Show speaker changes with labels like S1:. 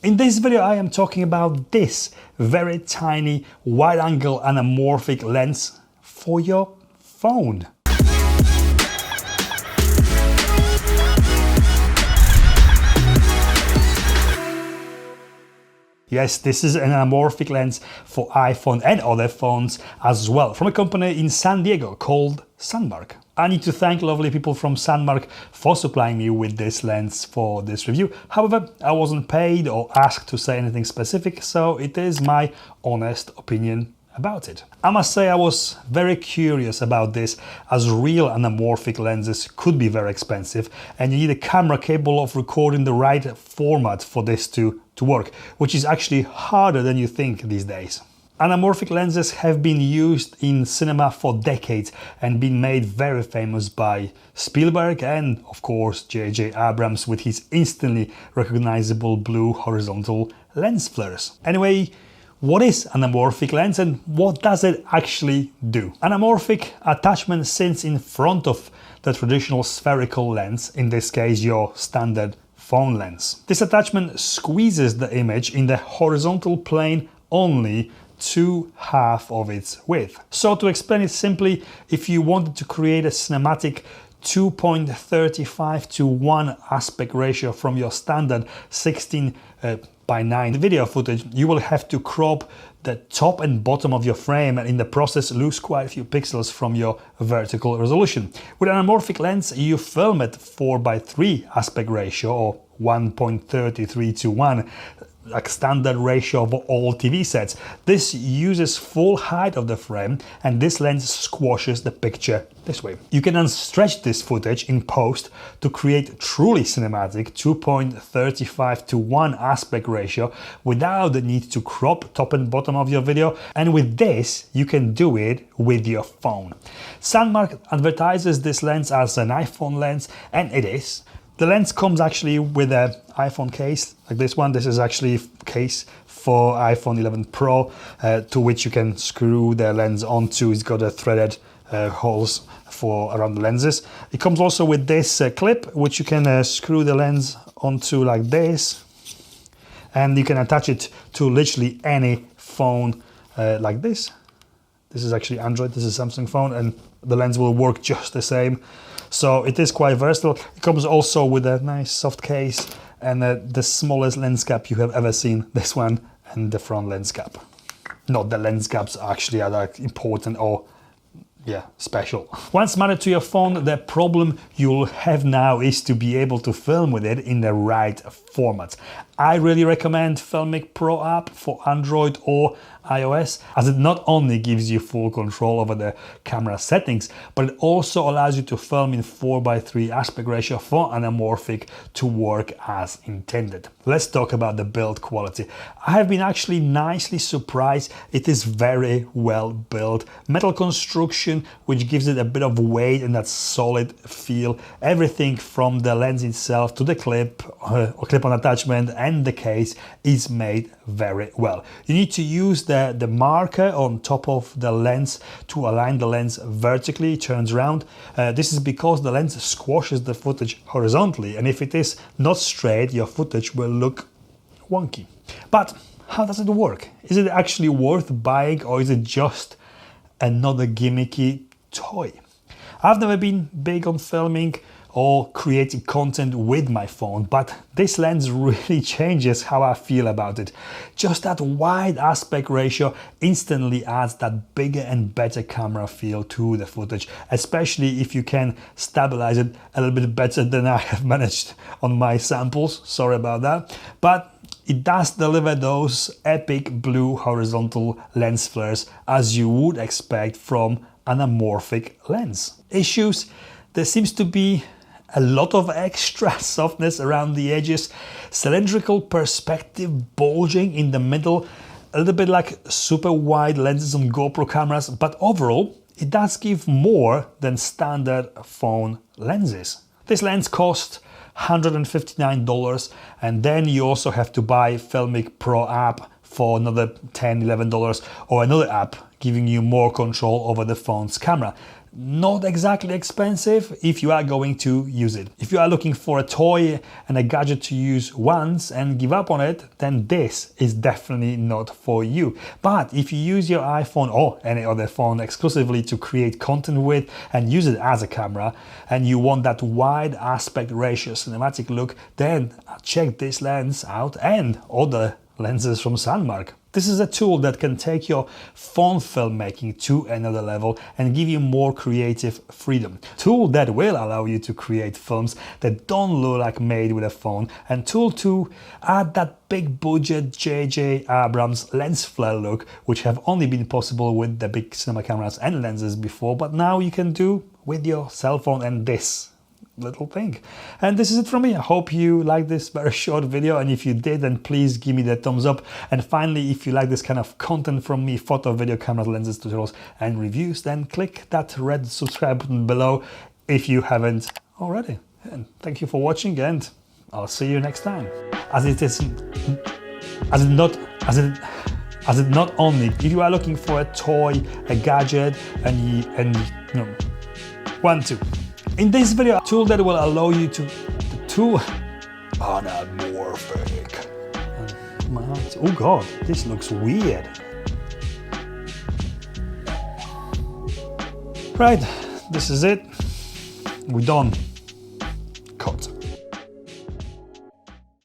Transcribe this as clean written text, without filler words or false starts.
S1: In this video I am talking about this very tiny wide-angle anamorphic lens for your phone. Yes, this is an anamorphic lens for iPhone and other phones as well, from a company in San Diego called Sandmarc. I need to thank lovely people from Sandmarc for supplying me with this lens for this review. However, I wasn't paid or asked to say anything specific, so it is my honest opinion about it. I must say I was very curious about this, as real anamorphic lenses could be very expensive and you need a camera capable of recording the right format for this to work, which is actually harder than you think these days. Anamorphic lenses have been used in cinema for decades and been made very famous by Spielberg and of course J.J. Abrams with his instantly recognizable blue horizontal lens flares. Anyway, what is anamorphic lens and what does it actually do? Anamorphic attachment sits in front of the traditional spherical lens, in this case your standard phone lens. This attachment squeezes the image in the horizontal plane only to half of its width. So to explain it simply, if you wanted to create a cinematic 2.35:1 aspect ratio from your standard 16:9 video footage, you will have to crop the top and bottom of your frame and in the process lose quite a few pixels from your vertical resolution. With an anamorphic lens, you film at 4:3 aspect ratio or 1.33:1, like standard ratio of all TV sets. This uses full height of the frame and this lens squashes the picture this way. You can then stretch this footage in post to create truly cinematic 2.35:1 aspect ratio without the need to crop top and bottom of your video, and with this you can do it with your phone. Sandmarc advertises this lens as an iPhone lens, and it is. The lens comes actually with an iPhone case like this one. This is actually a case for iPhone 11 Pro to which you can screw the lens onto. It's got a threaded holes for around the lenses. It comes also with this clip which you can screw the lens onto like this, and you can attach it to literally any phone like this. This is actually Android, this is a Samsung phone, and the lens will work just the same. So it is quite versatile. It comes also with a nice soft case and the smallest lens cap you have ever seen. This one and the front lens cap. Not the lens caps actually are that important or special. Once mounted to your phone, the problem you'll have now is to be able to film with it in the right format. I really recommend FilmicPro App for Android or iOS, as it not only gives you full control over the camera settings, but it also allows you to film in 4:3 aspect ratio for anamorphic to work as intended. Let's talk about the build quality. I have been actually nicely surprised. It is very well built. Metal construction which gives it a bit of weight and that solid feel. Everything from the lens itself to the clip or clip-on attachment and the case is made very well. You need to use the marker on top of the lens to align the lens vertically, turns around. This is because the lens squashes the footage horizontally, and if it is not straight, your footage will look wonky. But how does it work? Is it actually worth buying, or is it just another gimmicky toy? I've never been big on filming or creating content with my phone, but this lens really changes how I feel about it. Just that wide aspect ratio instantly adds that bigger and better camera feel to the footage, especially if you can stabilize it a little bit better than I have managed on my samples. Sorry about that. But it does deliver those epic blue horizontal lens flares as you would expect from an anamorphic lens. Issues: there seems to be a lot of extra softness around the edges, cylindrical perspective bulging in the middle, a little bit like super wide lenses on GoPro cameras, but overall it does give more than standard phone lenses. This lens cost $159, and then you also have to buy FilmicPro App for another $10, $11, or another app giving you more control over the phone's camera. not exactly expensive if you are going to use it. If you are looking for a toy and a gadget to use once and give up on it, then this is definitely not for you. But if you use your iPhone or any other phone exclusively to create content with and use it as a camera, and you want that wide aspect ratio cinematic look, then check this lens out and other lenses from Sandmarc. This is a tool that can take your phone filmmaking to another level and give you more creative freedom. Tool that will allow you to create films that don't look like made with a phone, and tool to add that big budget J.J. Abrams lens flare look, which have only been possible with the big cinema cameras and lenses before, but now you can do with your cell phone and this little thing. And this is it from me. I hope you liked this very short video, and if you did, then please give me the thumbs up. And finally, if you like this kind of content from me, photo, video, cameras, lenses, tutorials and reviews, then click that red subscribe button below if you haven't already. And thank you for watching, and I'll see you next time. As it not only if you are looking for a toy, a gadget, and you know, 1, 2. In this video, a tool that will allow you to Anamorphic. Oh god, this looks weird. Right, this is it. We're done.